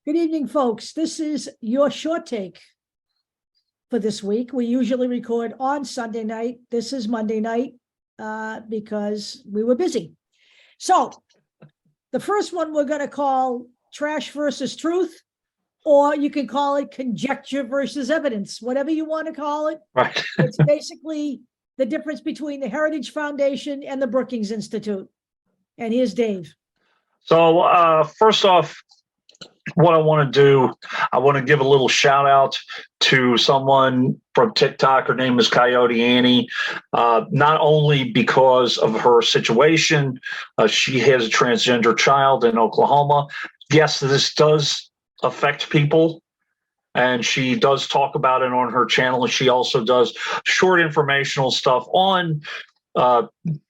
Good evening, folks. This is your short take for this week. We usually record on Sunday night. This is Monday night because we were busy. So the first one we're going to call trash versus truth, or you can call it conjecture versus evidence, whatever you want to call it. Right. It's basically the difference between the Heritage Foundation and the Brookings Institute. And here's Dave. So first off, what I want to do, I want to give a little shout out to someone from TikTok. Her name is Coyote Annie. Not only because of her situation, she has a transgender child in Oklahoma. Yes, this does affect people, and she does talk about it on her channel. And she also does short informational stuff on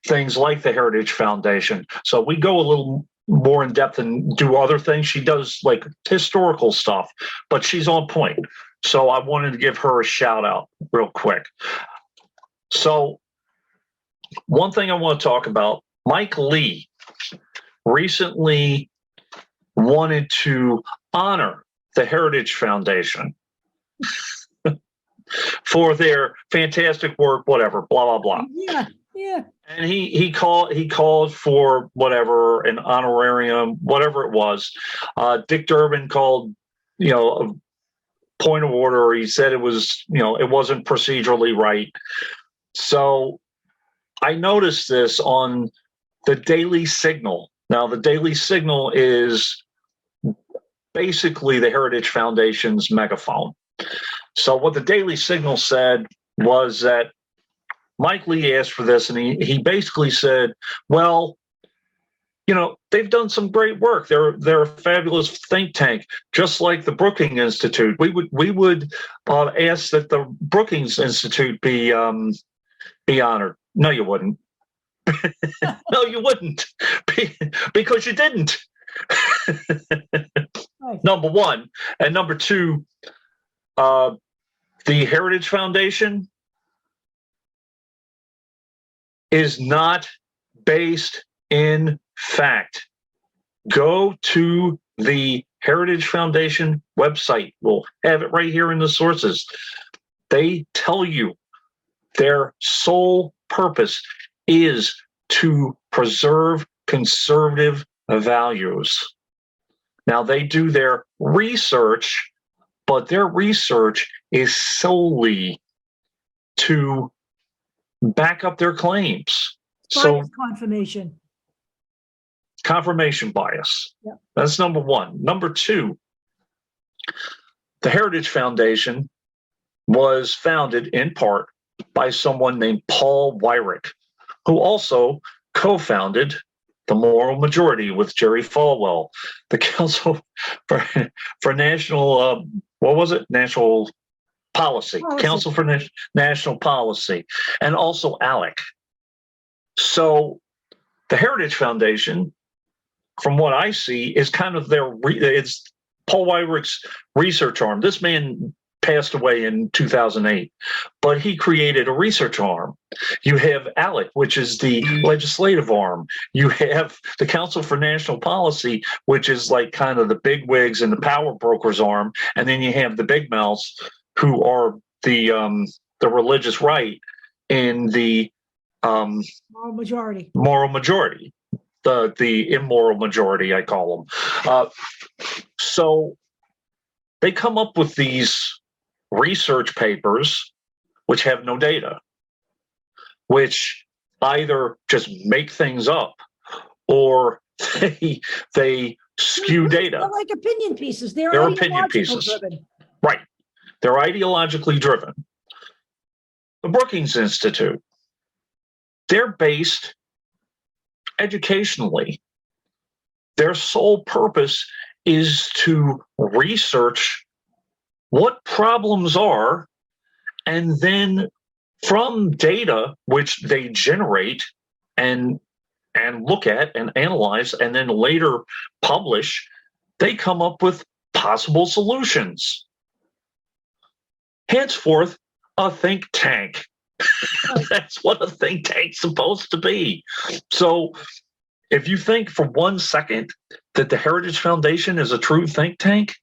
things like the Heritage Foundation. So we go a little more in depth and do other things. She does like historical stuff, but she's on point. So I wanted to give her a shout out real quick. So one thing I want to talk about, Mike Lee recently wanted to honor the Heritage Foundation for their fantastic work, whatever, blah, blah, blah. Yeah. And he called for whatever, an honorarium, whatever it was. Dick Durbin called, a point of order. He said it was, it wasn't procedurally right. So I noticed this on the Daily Signal. Now, the Daily Signal is basically the Heritage Foundation's megaphone. So what the Daily Signal said was that Mike Lee asked for this, and he basically said, well, they've done some great work. They're a fabulous think tank, just like the Brookings Institute. We would ask that the Brookings Institute be honored. No, you wouldn't. No, you wouldn't, because you didn't. Number one, and number two, the Heritage Foundation is not based in fact. Go to the Heritage Foundation website. We'll have it right here in the sources. They tell you their sole purpose is to preserve conservative values. Now, they do their research, but their research is solely to back up their claims. So confirmation bias. Yep. That's number one. Number two, the Heritage Foundation was founded in part by someone named Paul Weyrich, who also co-founded the Moral Majority with Jerry Falwell, the Council for National, National Policy, Council for National Policy, and also ALEC. So the Heritage Foundation, from what I see, is kind of it's Paul Weyrich's research arm. This man passed away in 2008, but he created a research arm. You have ALEC, which is the legislative arm. You have the Council for National Policy, which is like kind of the big wigs and the power brokers arm. And then you have the big mouths, who are the religious right in the Moral majority, the immoral majority, I call them. So they come up with these research papers which have no data, which either just make things up or they skew data. They're like opinion pieces. They're opinion pieces. Driven. Right. They're ideologically driven. The Brookings Institute, they're based educationally. Their sole purpose is to research what problems are, and then from data which they generate and look at and analyze and then later publish, they come up with possible solutions. Henceforth, a think tank. That's what a think tank's supposed to be. So if you think for 1 second that the Heritage Foundation is a true think tank,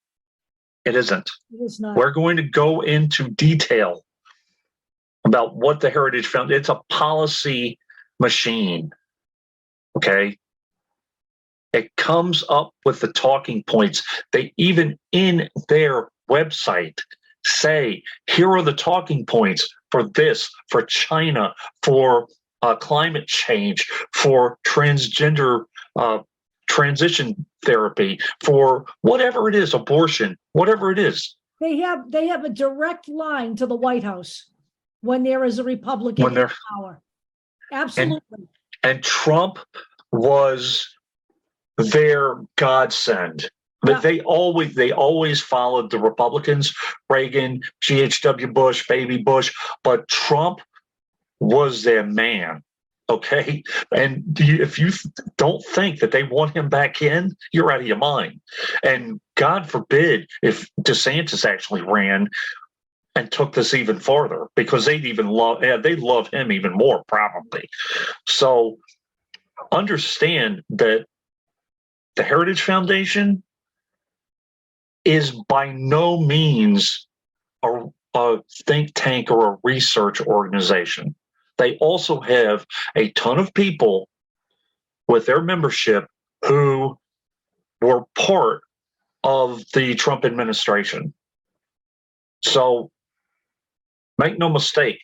It isn't. It is not. We're going to go into detail about what the Heritage Foundation, it's a policy machine. Okay. It comes up with the talking points. They even in their website say, here are the talking points for this, for China, for climate change, for transgender transition therapy, for whatever it is, abortion, whatever it is. They have a direct line to the White House when there is a Republican in power. Absolutely. And Trump was their godsend. But they always followed the Republicans, Reagan, G.H.W. Bush, baby Bush, but Trump was their man. Okay. And if you don't think that they want him back in, you're out of your mind. And God forbid if DeSantis actually ran and took this even farther, because they love him even more, probably. So understand that the Heritage Foundation is by no means a think tank or a research organization. They also have a ton of people with their membership who were part of the Trump administration. So make no mistake,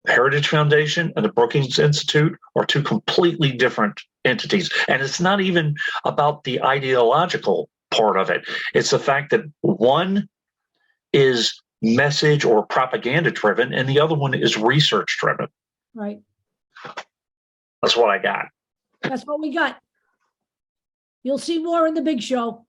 the Heritage Foundation and the Brookings Institute are two completely different entities. And it's not even about the ideological part of it. It's the fact that one is message or propaganda driven and the other one is research driven. Right. That's what I got. That's what we got. You'll see more in the big show.